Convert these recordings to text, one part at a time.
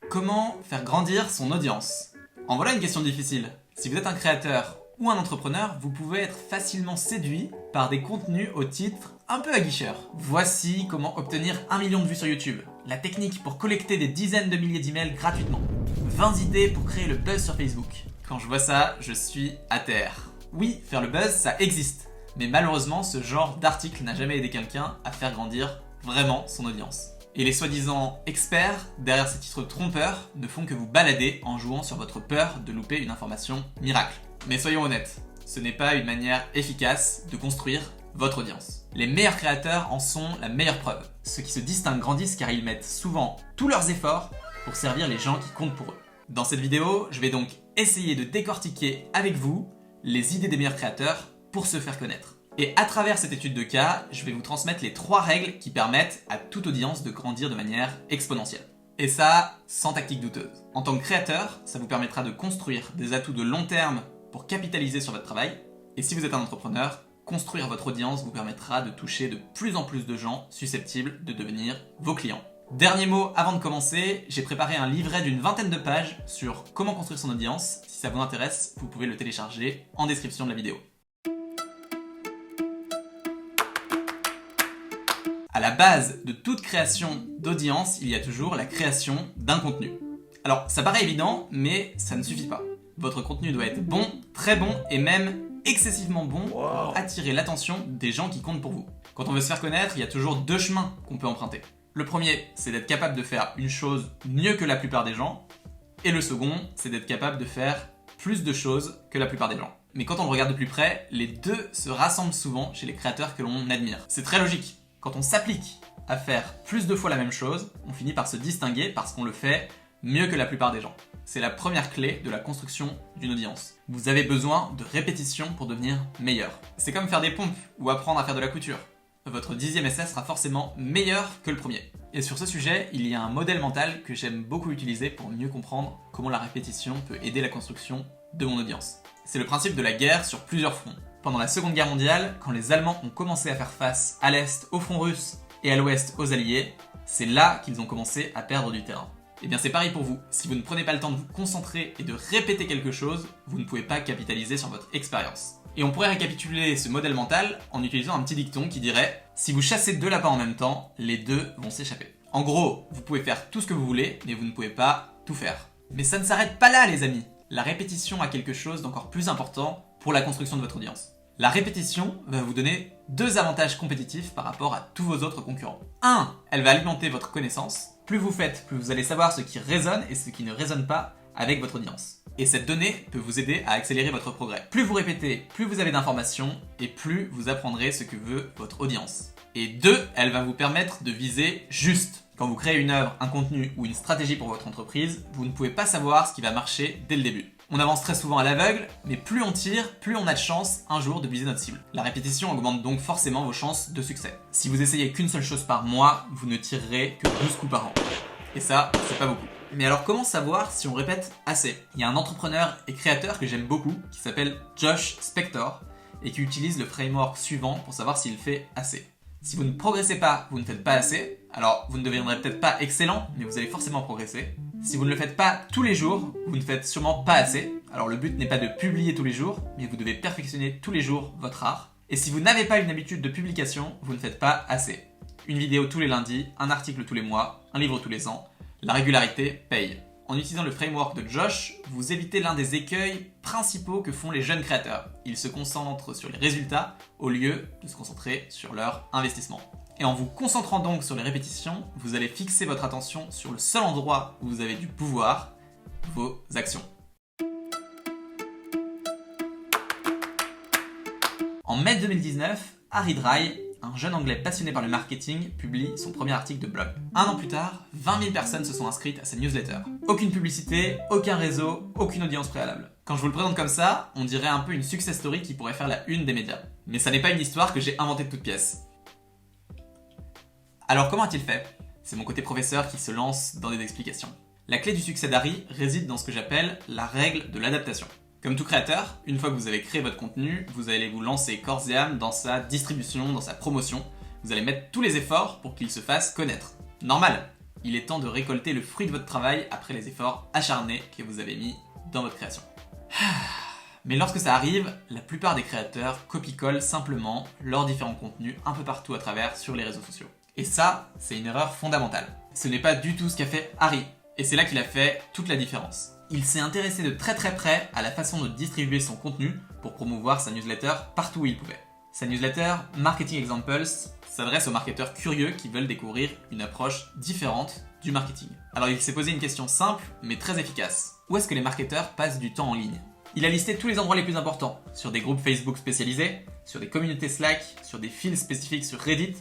Comment faire grandir son audience? En voilà une question difficile. Si vous êtes un créateur ou un entrepreneur, vous pouvez être facilement séduit par des contenus au titre un peu aguicheur. Voici comment obtenir 1 million de vues sur YouTube. La technique pour collecter des dizaines de milliers d'emails gratuitement. 20 idées pour créer le buzz sur Facebook. Quand je vois ça, je suis à terre. Oui, faire le buzz, ça existe. Mais malheureusement, ce genre d'article n'a jamais aidé quelqu'un à faire grandir vraiment son audience. Et les soi-disant experts, derrière ces titres trompeurs, ne font que vous balader en jouant sur votre peur de louper une information miracle. Mais soyons honnêtes, ce n'est pas une manière efficace de construire votre audience. Les meilleurs créateurs en sont la meilleure preuve. Ceux qui se distinguent grandissent car ils mettent souvent tous leurs efforts pour servir les gens qui comptent pour eux. Dans cette vidéo, je vais donc essayer de décortiquer avec vous les idées des meilleurs créateurs pour se faire connaître. Et à travers cette étude de cas, je vais vous transmettre les 3 règles qui permettent à toute audience de grandir de manière exponentielle. Et ça, sans tactique douteuse. En tant que créateur, ça vous permettra de construire des atouts de long terme pour capitaliser sur votre travail. Et si vous êtes un entrepreneur, construire votre audience vous permettra de toucher de plus en plus de gens susceptibles de devenir vos clients. Dernier mot avant de commencer, j'ai préparé un livret d'une 20aine de pages sur comment construire son audience. Si ça vous intéresse, vous pouvez le télécharger en description de la vidéo. À la base de toute création d'audience, il y a toujours la création d'un contenu. Alors, ça paraît évident, mais ça ne suffit pas. Votre contenu doit être bon, très bon et même excessivement bon pour attirer l'attention des gens qui comptent pour vous. Quand on veut se faire connaître, il y a toujours 2 chemins qu'on peut emprunter. Le premier, c'est d'être capable de faire une chose mieux que la plupart des gens. Et le second, c'est d'être capable de faire plus de choses que la plupart des gens. Mais quand on le regarde de plus près, les deux se rassemblent souvent chez les créateurs que l'on admire. C'est très logique. Quand on s'applique à faire plus de fois la même chose, on finit par se distinguer parce qu'on le fait mieux que la plupart des gens. C'est la première clé de la construction d'une audience. Vous avez besoin de répétition pour devenir meilleur. C'est comme faire des pompes ou apprendre à faire de la couture. Votre 10e essai sera forcément meilleur que le premier. Et sur ce sujet, il y a un modèle mental que j'aime beaucoup utiliser pour mieux comprendre comment la répétition peut aider la construction de mon audience. C'est le principe de la guerre sur plusieurs fronts. Pendant la Seconde Guerre mondiale, quand les Allemands ont commencé à faire face à l'Est au front russe et à l'Ouest aux Alliés, c'est là qu'ils ont commencé à perdre du terrain. Et bien c'est pareil pour vous, si vous ne prenez pas le temps de vous concentrer et de répéter quelque chose, vous ne pouvez pas capitaliser sur votre expérience. Et on pourrait récapituler ce modèle mental en utilisant un petit dicton qui dirait « Si vous chassez 2 lapins en même temps, les 2 vont s'échapper ». En gros, vous pouvez faire tout ce que vous voulez, mais vous ne pouvez pas tout faire. Mais ça ne s'arrête pas là les amis. La répétition a quelque chose d'encore plus important pour la construction de votre audience. La répétition va vous donner 2 avantages compétitifs par rapport à tous vos autres concurrents. 1. Elle va alimenter votre connaissance. Plus vous faites, plus vous allez savoir ce qui résonne et ce qui ne résonne pas avec votre audience. Et cette donnée peut vous aider à accélérer votre progrès. Plus vous répétez, plus vous avez d'informations et plus vous apprendrez ce que veut votre audience. Et 2. Elle va vous permettre de viser juste. Quand vous créez une œuvre, un contenu ou une stratégie pour votre entreprise, vous ne pouvez pas savoir ce qui va marcher dès le début. On avance très souvent à l'aveugle, mais plus on tire, plus on a de chance un jour de viser notre cible. La répétition augmente donc forcément vos chances de succès. Si vous essayez qu'une seule chose par mois, vous ne tirerez que 12 coups par an. Et ça, c'est pas beaucoup. Mais alors comment savoir si on répète assez? Il y a un entrepreneur et créateur que j'aime beaucoup, qui s'appelle Josh Spector, et qui utilise le framework suivant pour savoir s'il fait assez. Si vous ne progressez pas, vous ne faites pas assez. Alors, vous ne deviendrez peut-être pas excellent, mais vous allez forcément progresser. Si vous ne le faites pas tous les jours, vous ne faites sûrement pas assez. Alors le but n'est pas de publier tous les jours, mais vous devez perfectionner tous les jours votre art. Et si vous n'avez pas une habitude de publication, vous ne faites pas assez. Une vidéo tous les lundis, un article tous les mois, un livre tous les ans. La régularité paye. En utilisant le framework de Josh, vous évitez l'un des écueils principaux que font les jeunes créateurs. Ils se concentrent sur les résultats au lieu de se concentrer sur leur investissement. Et en vous concentrant donc sur les répétitions, vous allez fixer votre attention sur le seul endroit où vous avez du pouvoir, vos actions. En mai 2019, Harry Dry, un jeune anglais passionné par le marketing, publie son premier article de blog. 1 an plus tard, 20 000 personnes se sont inscrites à sa newsletter. Aucune publicité, aucun réseau, aucune audience préalable. Quand je vous le présente comme ça, on dirait un peu une success story qui pourrait faire la une des médias. Mais ça n'est pas une histoire que j'ai inventée de toutes pièces. Alors comment a-t-il fait? C'est mon côté professeur qui se lance dans des explications. La clé du succès d'Harry réside dans ce que j'appelle la règle de l'adaptation. Comme tout créateur, une fois que vous avez créé votre contenu, vous allez vous lancer corps et âme dans sa distribution, dans sa promotion. Vous allez mettre tous les efforts pour qu'il se fasse connaître. Normal, il est temps de récolter le fruit de votre travail après les efforts acharnés que vous avez mis dans votre création. Mais lorsque ça arrive, la plupart des créateurs copie-collent simplement leurs différents contenus un peu partout à travers sur les réseaux sociaux. Et ça, c'est une erreur fondamentale. Ce n'est pas du tout ce qu'a fait Harry. Et c'est là qu'il a fait toute la différence. Il s'est intéressé de très près à la façon de distribuer son contenu pour promouvoir sa newsletter partout où il pouvait. Sa newsletter Marketing Examples s'adresse aux marketeurs curieux qui veulent découvrir une approche différente du marketing. Alors il s'est posé une question simple mais très efficace. Où est-ce que les marketeurs passent du temps en ligne ? Il a listé tous les endroits les plus importants, sur des groupes Facebook spécialisés, sur des communautés Slack, sur des fils spécifiques sur Reddit,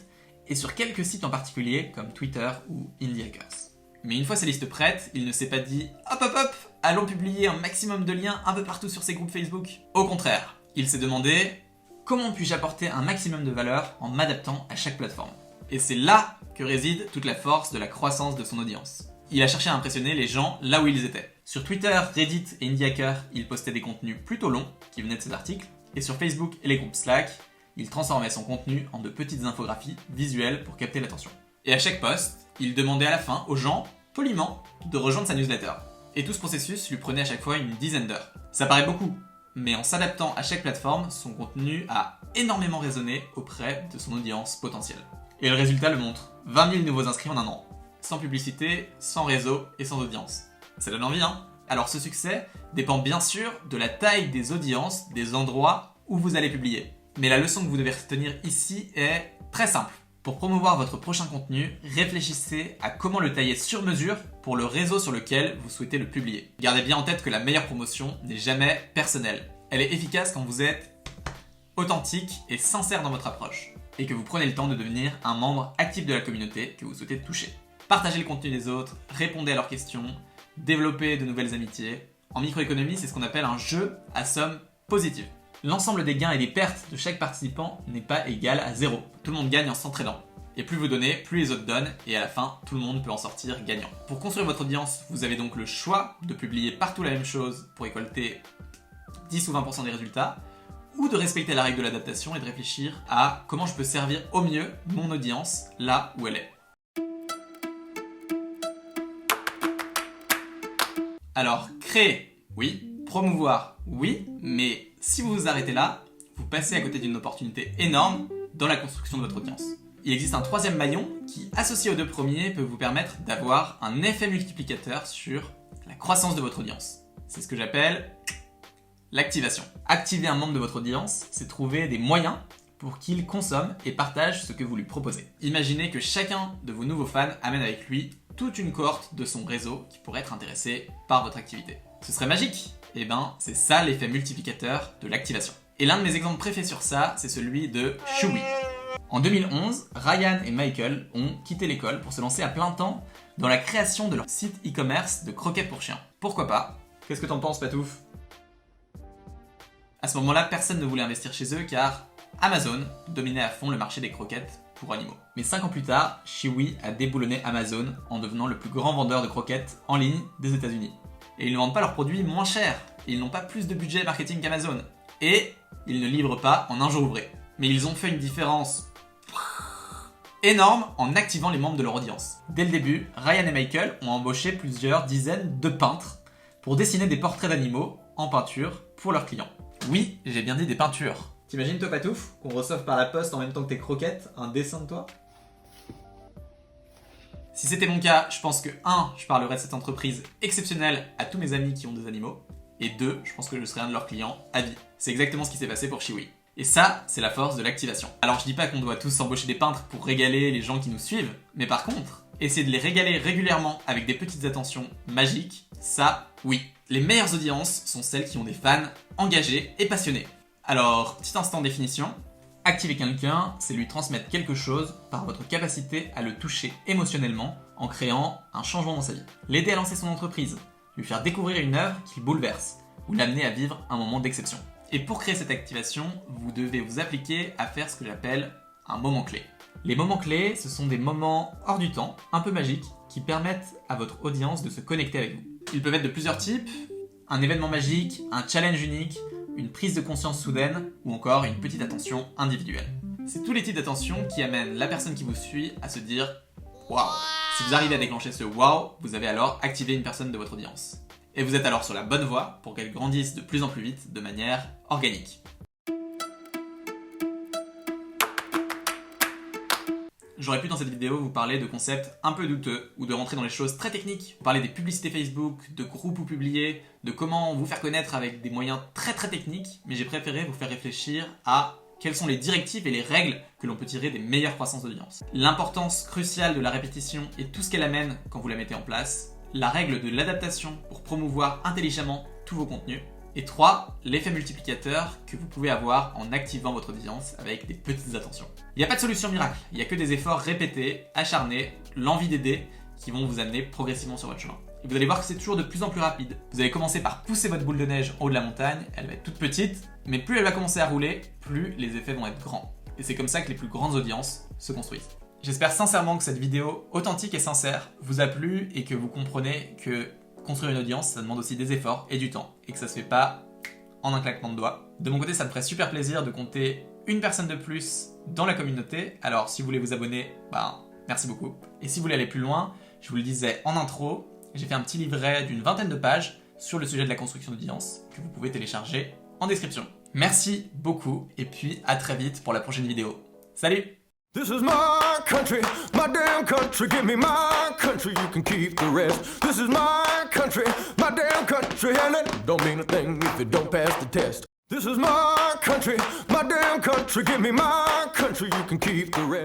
et sur quelques sites en particulier comme Twitter ou Indie Hackers. Mais une fois ces listes prêtes, il ne s'est pas dit « hop, allons publier un maximum de liens un peu partout sur ces groupes Facebook ». Au contraire, il s'est demandé « comment puis-je apporter un maximum de valeur en m'adaptant à chaque plateforme ?» Et c'est là que réside toute la force de la croissance de son audience. Il a cherché à impressionner les gens là où ils étaient. Sur Twitter, Reddit et Indie Hackers, il postait des contenus plutôt longs qui venaient de ses articles, et sur Facebook et les groupes Slack, il transformait son contenu en de petites infographies visuelles pour capter l'attention. Et à chaque post, il demandait à la fin aux gens, poliment, de rejoindre sa newsletter. Et tout ce processus lui prenait à chaque fois une dizaine d'heures. Ça paraît beaucoup, mais en s'adaptant à chaque plateforme, son contenu a énormément résonné auprès de son audience potentielle. Et le résultat le montre, 20 000 nouveaux inscrits en un an. Sans publicité, sans réseau et sans audience. Ça donne envie, hein ? Alors ce succès dépend bien sûr de la taille des audiences, des endroits où vous allez publier. Mais la leçon que vous devez retenir ici est très simple. Pour promouvoir votre prochain contenu, réfléchissez à comment le tailler sur mesure pour le réseau sur lequel vous souhaitez le publier. Gardez bien en tête que la meilleure promotion n'est jamais personnelle. Elle est efficace quand vous êtes authentique et sincère dans votre approche, et que vous prenez le temps de devenir un membre actif de la communauté que vous souhaitez toucher. Partagez le contenu des autres, répondez à leurs questions, développez de nouvelles amitiés. En microéconomie, c'est ce qu'on appelle un jeu à somme positive. L'ensemble des gains et des pertes de chaque participant n'est pas égal à zéro. Tout le monde gagne en s'entraidant. Et plus vous donnez, plus les autres donnent, et à la fin, tout le monde peut en sortir gagnant. Pour construire votre audience, vous avez donc le choix de publier partout la même chose pour récolter 10 ou 20% des résultats, ou de respecter la règle de l'adaptation et de réfléchir à comment je peux servir au mieux mon audience là où elle est. Alors, créer, oui. Promouvoir, oui. Mais si vous vous arrêtez là, vous passez à côté d'une opportunité énorme dans la construction de votre audience. Il existe un troisième maillon qui, associé aux deux premiers, peut vous permettre d'avoir un effet multiplicateur sur la croissance de votre audience. C'est ce que j'appelle l'activation. Activer un membre de votre audience, c'est trouver des moyens pour qu'il consomme et partage ce que vous lui proposez. Imaginez que chacun de vos nouveaux fans amène avec lui toute une cohorte de son réseau qui pourrait être intéressé par votre activité. Ce serait magique. Eh ben, c'est ça l'effet multiplicateur de l'activation. Et l'un de mes exemples préférés sur ça, c'est celui de Chewy. En 2011, Ryan et Michael ont quitté l'école pour se lancer à plein temps dans la création de leur site e-commerce de croquettes pour chiens. Pourquoi pas ? Qu'est-ce que t'en penses, Patouf ? À ce moment-là, personne ne voulait investir chez eux car Amazon dominait à fond le marché des croquettes pour animaux. Mais 5 ans plus tard, Chewy a déboulonné Amazon en devenant le plus grand vendeur de croquettes en ligne des États-Unis. Et ils ne vendent pas leurs produits moins chers. Ils n'ont pas plus de budget marketing qu'Amazon. Et ils ne livrent pas en un jour ouvré. Mais ils ont fait une différence énorme en activant les membres de leur audience. Dès le début, Ryan et Michael ont embauché plusieurs dizaines de peintres pour dessiner des portraits d'animaux en peinture pour leurs clients. Oui, j'ai bien dit des peintures. T'imagines toi, Patouf, qu'on reçoive par la poste en même temps que tes croquettes un dessin de toi ? Si c'était mon cas, je pense que 1. Je parlerais de cette entreprise exceptionnelle à tous mes amis qui ont des animaux, et 2. Je pense que je serais un de leurs clients à vie. C'est exactement ce qui s'est passé pour Chewy. Et ça, c'est la force de l'activation. Alors je dis pas qu'on doit tous embaucher des peintres pour régaler les gens qui nous suivent, mais par contre, essayer de les régaler régulièrement avec des petites attentions magiques, ça, oui. Les meilleures audiences sont celles qui ont des fans engagés et passionnés. Alors, petit instant définition. Activer quelqu'un, c'est lui transmettre quelque chose par votre capacité à le toucher émotionnellement en créant un changement dans sa vie. L'aider à lancer son entreprise, lui faire découvrir une œuvre qui le bouleverse, ou l'amener à vivre un moment d'exception. Et pour créer cette activation, vous devez vous appliquer à faire ce que j'appelle un moment clé. Les moments clés, ce sont des moments hors du temps, un peu magiques, qui permettent à votre audience de se connecter avec vous. Ils peuvent être de plusieurs types, un événement magique, un challenge unique, une prise de conscience soudaine ou encore une petite attention individuelle. C'est tous les types d'attention qui amènent la personne qui vous suit à se dire « Waouh! Si vous arrivez à déclencher ce wow, vous avez alors activé une personne de votre audience. Et vous êtes alors sur la bonne voie pour qu'elle grandisse de plus en plus vite de manière organique. J'aurais pu dans cette vidéo vous parler de concepts un peu douteux ou de rentrer dans les choses très techniques. Vous parler des publicités Facebook, de groupes où publier, de comment vous faire connaître avec des moyens très techniques, mais j'ai préféré vous faire réfléchir à quelles sont les directives et les règles que l'on peut tirer des meilleures croissances d'audience. L'importance cruciale de la répétition et tout ce qu'elle amène quand vous la mettez en place. La règle de l'adaptation pour promouvoir intelligemment tous vos contenus. Et 3, l'effet multiplicateur que vous pouvez avoir en activant votre audience avec des petites attentions. Il n'y a pas de solution miracle, il n'y a que des efforts répétés, acharnés, l'envie d'aider qui vont vous amener progressivement sur votre chemin. Et vous allez voir que c'est toujours de plus en plus rapide. Vous allez commencer par pousser votre boule de neige en haut de la montagne, elle va être toute petite, mais plus elle va commencer à rouler, plus les effets vont être grands. Et c'est comme ça que les plus grandes audiences se construisent. J'espère sincèrement que cette vidéo authentique et sincère vous a plu et que vous comprenez que construire une audience, ça demande aussi des efforts et du temps, et que ça se fait pas en un claquement de doigts. De mon côté, ça me ferait super plaisir de compter une personne de plus dans la communauté, alors si vous voulez vous abonner, merci beaucoup. Et si vous voulez aller plus loin, je vous le disais en intro, j'ai fait un petit livret d'une 20aine de pages sur le sujet de la construction d'audience, que vous pouvez télécharger en description. Merci beaucoup, et puis à très vite pour la prochaine vidéo. Salut! This is my country, my damn country. Give me my country, you can keep the rest. This is my country, my damn country. And it don't mean a thing if it don't pass the test. This is my country, my damn country. Give me my country, you can keep the rest.